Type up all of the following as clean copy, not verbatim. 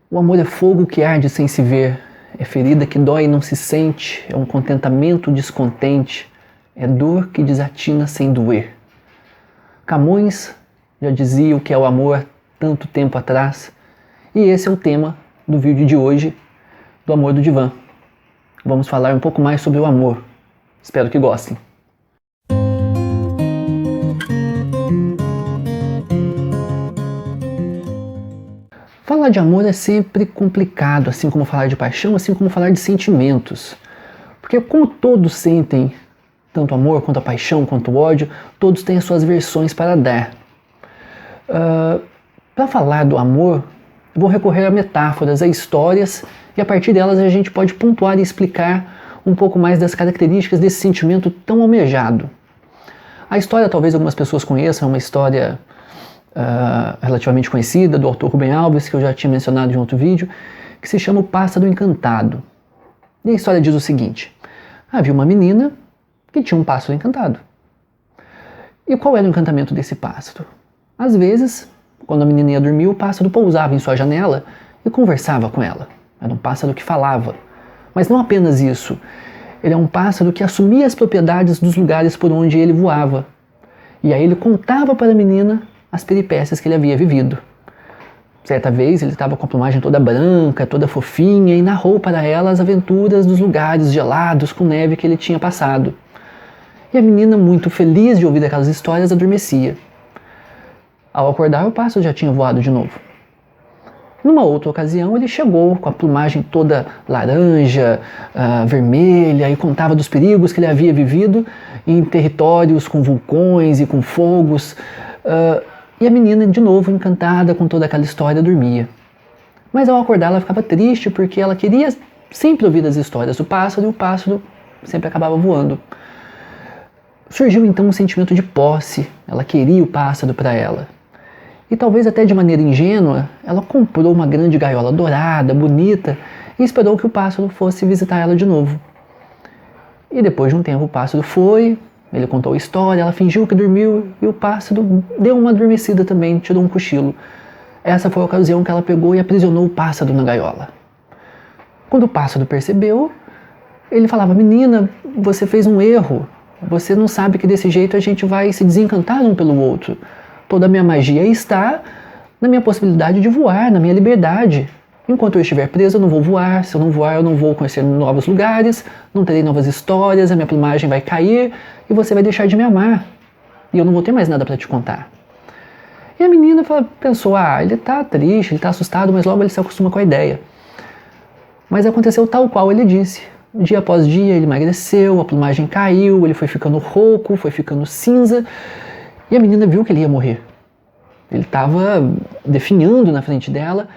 O amor é fogo que arde sem se ver, é ferida que dói e não se sente, é um contentamento descontente, é dor que desatina sem doer. Camões já dizia o que é o amor tanto tempo atrás, e esse é o tema do vídeo de hoje, do Amor do Divã. Vamos falar um pouco mais sobre o amor. Espero que gostem. Falar de amor é sempre complicado, assim como falar de paixão, assim como falar de sentimentos. Porque como todos sentem tanto amor, quanto a paixão, quanto o ódio, todos têm as suas versões para dar. Para falar do amor, vou recorrer a metáforas, a histórias, e a partir delas a gente pode pontuar e explicar um pouco mais das características desse sentimento tão almejado. A história, talvez algumas pessoas conheçam, é uma história relativamente conhecida, do autor Rubem Alves, que eu já tinha mencionado em outro vídeo, que se chama O Pássaro Encantado. E a história diz o seguinte: havia uma menina que tinha um pássaro encantado. E qual era o encantamento desse pássaro? Às vezes, quando a menina ia dormir, o pássaro pousava em sua janela e conversava com ela. Era um pássaro que falava. Mas não apenas isso. Ele é um pássaro que assumia as propriedades dos lugares por onde ele voava. E aí ele contava para a menina as peripécias que ele havia vivido. Certa vez ele estava com a plumagem toda branca, toda fofinha, e narrou para ela as aventuras dos lugares gelados com neve que ele tinha passado. E a menina, muito feliz de ouvir aquelas histórias, adormecia. Ao acordar, o pássaro já tinha voado de novo. Numa outra ocasião, ele chegou com a plumagem toda laranja, vermelha, e contava dos perigos que ele havia vivido em territórios com vulcões e com fogos. E a menina, de novo, encantada com toda aquela história, dormia. Mas ao acordar, ela ficava triste porque ela queria sempre ouvir as histórias do pássaro, e o pássaro sempre acabava voando. Surgiu então um sentimento de posse. Ela queria o pássaro para ela. E talvez até de maneira ingênua, ela comprou uma grande gaiola dourada, bonita, e esperou que o pássaro fosse visitar ela de novo. E depois de um tempo o pássaro foi, ele contou a história, ela fingiu que dormiu, e o pássaro deu uma adormecida também, tirou um cochilo. Essa foi a ocasião que ela pegou e aprisionou o pássaro na gaiola. Quando o pássaro percebeu, ele falava: menina, você fez um erro, você não sabe que desse jeito a gente vai se desencantar um pelo outro. Toda a minha magia está na minha possibilidade de voar, na minha liberdade. Enquanto eu estiver preso, eu não vou voar. Se eu não voar, eu não vou conhecer novos lugares, não terei novas histórias, a minha plumagem vai cair e você vai deixar de me amar. E eu não vou ter mais nada para te contar. E a menina pensou: ele está triste, ele está assustado, mas logo ele se acostuma com a ideia. Mas aconteceu tal qual ele disse. Dia após dia ele emagreceu, a plumagem caiu, ele foi ficando rouco, foi ficando cinza. E a menina viu que ele ia morrer. Ele estava definhando na frente dela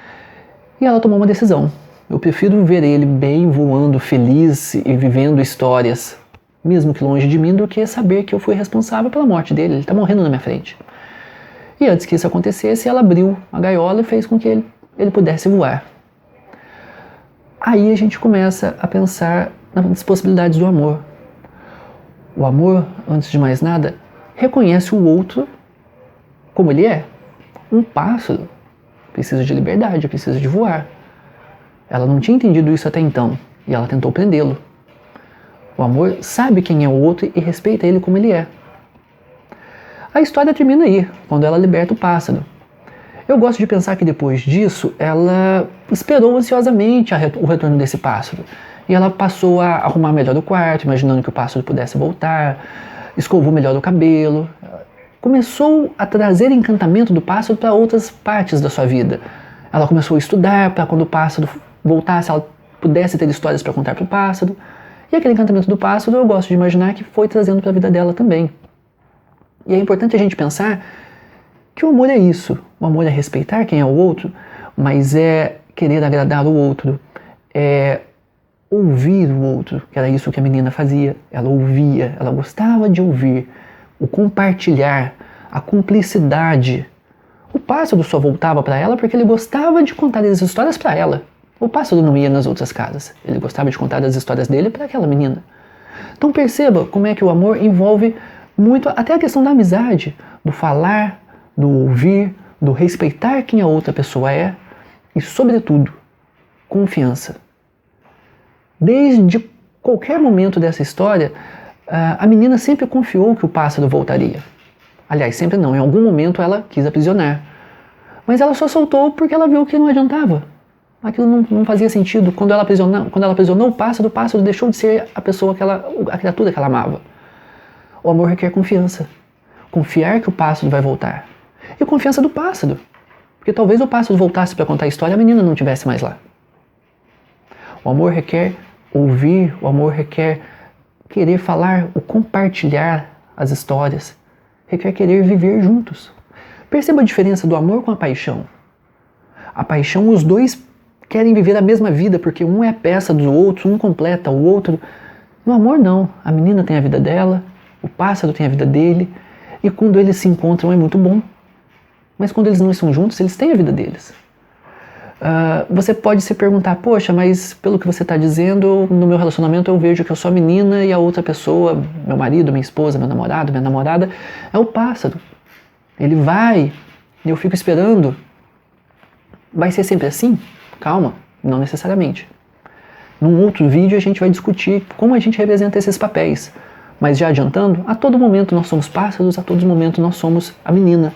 e ela tomou uma decisão. Eu prefiro ver ele bem, voando, feliz e vivendo histórias, mesmo que longe de mim, do que saber que eu fui responsável pela morte dele. Ele está morrendo na minha frente. E antes que isso acontecesse, ela abriu a gaiola e fez com que ele pudesse voar. Aí a gente começa a pensar nas possibilidades do amor. O amor, antes de mais nada, reconhece o outro como ele é. Um pássaro precisa de liberdade, precisa de voar. Ela não tinha entendido isso até então, e ela tentou prendê-lo. O amor sabe quem é o outro e respeita ele como ele é. A história termina aí, quando ela liberta o pássaro. Eu gosto de pensar que depois disso, ela esperou ansiosamente o retorno desse pássaro. E ela passou a arrumar melhor o quarto, imaginando que o pássaro pudesse voltar, escovou melhor o cabelo, começou a trazer encantamento do pássaro para outras partes da sua vida. Ela começou a estudar para quando o pássaro voltasse, ela pudesse ter histórias para contar para o pássaro. E aquele encantamento do pássaro, eu gosto de imaginar que foi trazendo para a vida dela também. E é importante a gente pensar que o amor é isso. O amor é respeitar quem é o outro, mas é querer agradar o outro, é ouvir o outro, que era isso que a menina fazia. Ela ouvia, ela gostava de ouvir, o compartilhar, a cumplicidade. O pássaro só voltava para ela porque ele gostava de contar as histórias para ela. O pássaro não ia nas outras casas, ele gostava de contar as histórias dele para aquela menina. Então perceba como é que o amor envolve muito até a questão da amizade, do falar, do ouvir, do respeitar quem a outra pessoa é e, sobretudo, confiança. Desde qualquer momento dessa história, a menina sempre confiou que o pássaro voltaria. Aliás, sempre não, em algum momento ela quis aprisionar. Mas ela só soltou porque ela viu que não adiantava. Aquilo não fazia sentido. Quando ela aprisionou o pássaro deixou de ser a criatura que ela amava. O amor requer confiança. Confiar que o pássaro vai voltar. E confiança do pássaro. Porque talvez o pássaro voltasse para contar a história e a menina não estivesse mais lá. O amor requer ouvir, o amor requer querer falar, o compartilhar as histórias. Requer querer viver juntos. Perceba a diferença do amor com a paixão. A paixão, os dois querem viver a mesma vida, porque um é a peça do outro, um completa o outro. No amor, não. A menina tem a vida dela, o pássaro tem a vida dele, e quando eles se encontram é muito bom. Mas quando eles não estão juntos, eles têm a vida deles. Você pode se perguntar, poxa, mas pelo que você está dizendo, no meu relacionamento eu vejo que eu sou a menina e a outra pessoa, meu marido, minha esposa, meu namorado, minha namorada, é o pássaro. Ele vai, e eu fico esperando. Vai ser sempre assim? Calma, não necessariamente. Num outro vídeo a gente vai discutir como a gente representa esses papéis. Mas já adiantando, a todo momento nós somos pássaros, a todo momento nós somos a menina.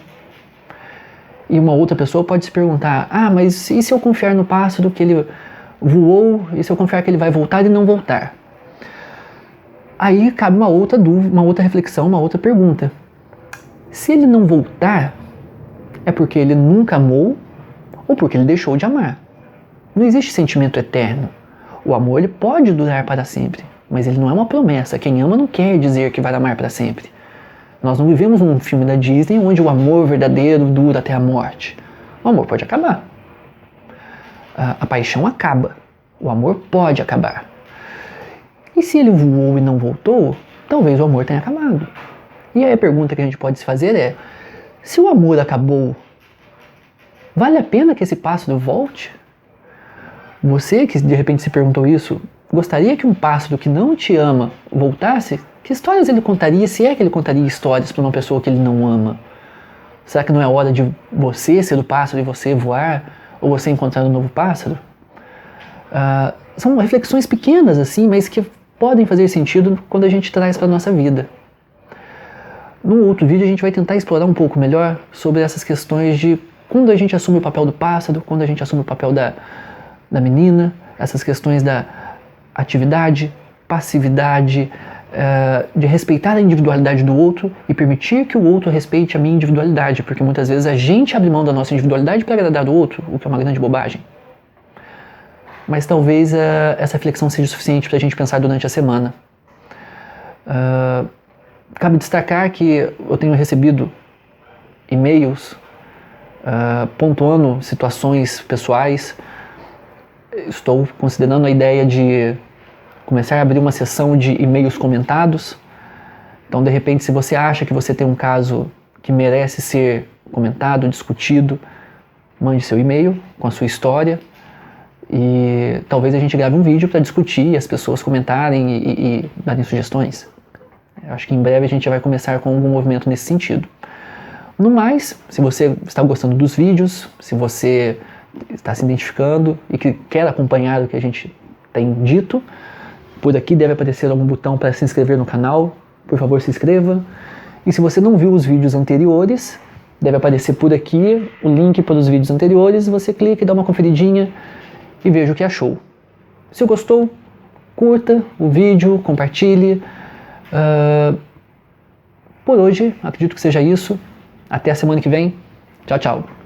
E uma outra pessoa pode se perguntar, mas e se eu confiar no pássaro que ele voou, e se eu confiar que ele vai voltar e não voltar? Aí cabe uma outra dúvida, uma outra reflexão, uma outra pergunta. Se ele não voltar, é porque ele nunca amou ou porque ele deixou de amar? Não existe sentimento eterno. O amor ele pode durar para sempre, mas ele não é uma promessa. Quem ama não quer dizer que vai amar para sempre. Nós não vivemos num filme da Disney onde o amor verdadeiro dura até a morte. O amor pode acabar. A paixão acaba. O amor pode acabar. E se ele voou e não voltou, talvez o amor tenha acabado. E aí a pergunta que a gente pode se fazer é, se o amor acabou, vale a pena que esse pássaro volte? Você que de repente se perguntou isso, gostaria que um pássaro que não te ama voltasse? Que histórias ele contaria, se é que ele contaria histórias para uma pessoa que ele não ama? Será que não é hora de você ser o pássaro e você voar? Ou você encontrar um novo pássaro? São reflexões pequenas assim, mas que podem fazer sentido quando a gente traz para a nossa vida. No outro vídeo a gente vai tentar explorar um pouco melhor sobre essas questões de quando a gente assume o papel do pássaro, quando a gente assume o papel da menina, essas questões da atividade, passividade, de respeitar a individualidade do outro e permitir que o outro respeite a minha individualidade, porque muitas vezes a gente abre mão da nossa individualidade para agradar o outro, o que é uma grande bobagem. Mas talvez essa reflexão seja suficiente para a gente pensar durante a semana. Cabe destacar que eu tenho recebido e-mails pontuando situações pessoais. Estou considerando a ideia de começar a abrir uma seção de e-mails comentados. Então, de repente, se você acha que você tem um caso que merece ser comentado, discutido, mande seu e-mail com a sua história e talvez a gente grave um vídeo para discutir, as pessoas comentarem e darem sugestões. Eu acho que em breve a gente já vai começar com algum movimento nesse sentido. No mais, se você está gostando dos vídeos, se você está se identificando e que quer acompanhar o que a gente tem dito, por aqui deve aparecer algum botão para se inscrever no canal. Por favor, se inscreva. E se você não viu os vídeos anteriores, deve aparecer por aqui o link para os vídeos anteriores. Você clica e dá uma conferidinha e veja o que achou. Se gostou, curta o vídeo, compartilhe. Por hoje, acredito que seja isso. Até a semana que vem. Tchau, tchau.